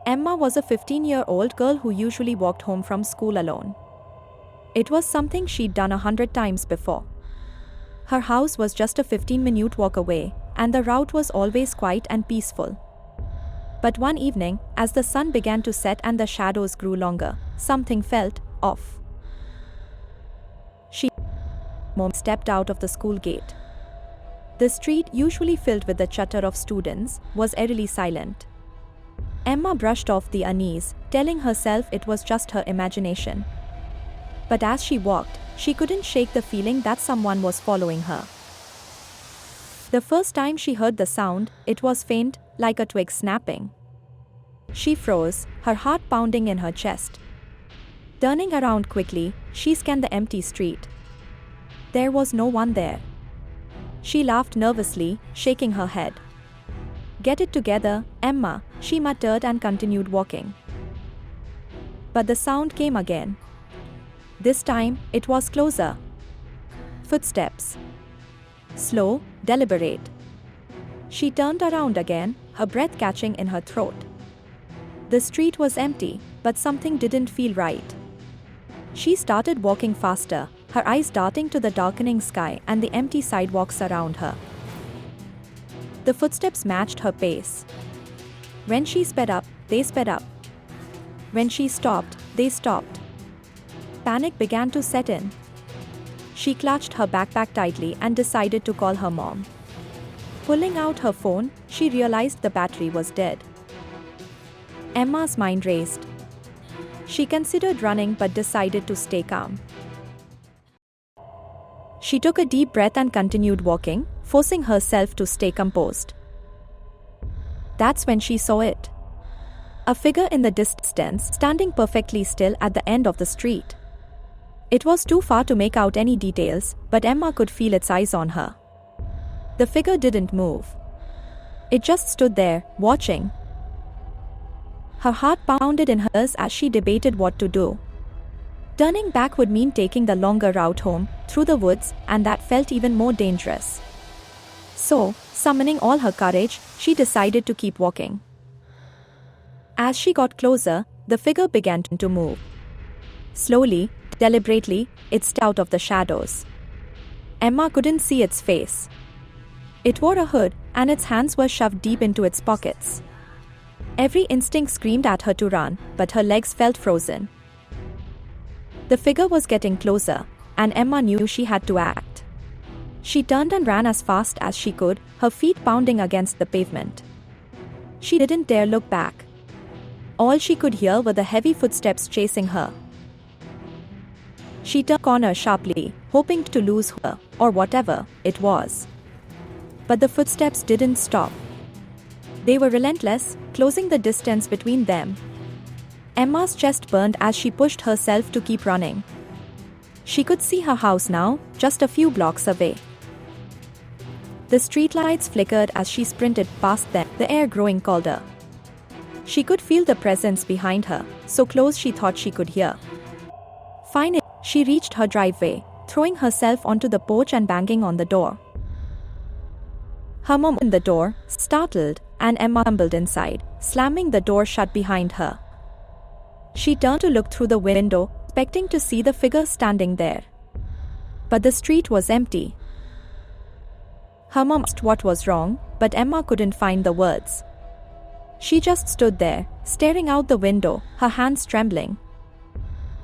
Emma was a 15-year-old girl who usually walked home from school alone. It was something she'd done 100 times before. Her house was just a 15-minute walk away, and the route was always quiet and peaceful. But one evening, as the sun began to set and the shadows grew longer, something felt off. Mom stepped out of the school gate. The street, usually filled with the chatter of students, was eerily silent. Emma brushed off the unease, telling herself it was just her imagination. But as she walked, she couldn't shake the feeling that someone was following her. The first time she heard the sound, it was faint, like a twig snapping. She froze, her heart pounding in her chest. Turning around quickly, she scanned the empty street. There was no one there. She laughed nervously, shaking her head. "Get it together, Emma," she muttered and continued walking. But the sound came again. This time, it was closer. Footsteps. Slow, deliberate. She turned around again, her breath catching in her throat. The street was empty, but something didn't feel right. She started walking faster, her eyes darting to the darkening sky and the empty sidewalks around her. The footsteps matched her pace. When she sped up, they sped up. When she stopped, they stopped. Panic began to set in. She clutched her backpack tightly and decided to call her mom. Pulling out her phone, she realized the battery was dead. Emma's mind raced. She considered running but decided to stay calm. She took a deep breath and continued walking, forcing herself to stay composed. That's when she saw it. A figure in the distance, standing perfectly still at the end of the street. It was too far to make out any details, but Emma could feel its eyes on her. The figure didn't move. It just stood there, watching. Her heart pounded in hers as she debated what to do. Turning back would mean taking the longer route home, through the woods, and that felt even more dangerous. So, summoning all her courage, she decided to keep walking. As she got closer, the figure began to move. Slowly, deliberately, it stepped out of the shadows. Emma couldn't see its face. It wore a hood, and its hands were shoved deep into its pockets. Every instinct screamed at her to run, but her legs felt frozen. The figure was getting closer, and Emma knew she had to act. She turned and ran as fast as she could, her feet pounding against the pavement. She didn't dare look back. All she could hear were the heavy footsteps chasing her. She turned a corner sharply, hoping to lose her, or whatever it was. But the footsteps didn't stop. They were relentless, closing the distance between them. Emma's chest burned as she pushed herself to keep running. She could see her house now, just a few blocks away. The streetlights flickered as she sprinted past them, the air growing colder. She could feel the presence behind her, so close she thought she could hear. Finally, she reached her driveway, throwing herself onto the porch and banging on the door. Her mom opened the door, startled, and Emma tumbled inside, slamming the door shut behind her. She turned to look through the window, expecting to see the figure standing there. But the street was empty. Her mom asked what was wrong, but Emma couldn't find the words. She just stood there, staring out the window, her hands trembling.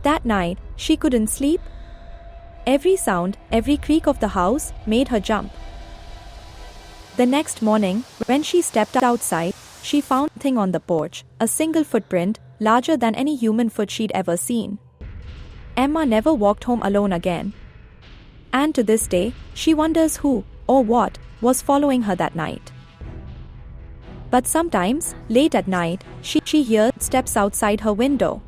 That night, she couldn't sleep. Every sound, every creak of the house, made her jump. The next morning, when she stepped outside, she found nothing on the porch, a single footprint, larger than any human foot she'd ever seen. Emma never walked home alone again. And to this day, she wonders who, or what, was following her that night. But sometimes, late at night, she hears steps outside her window.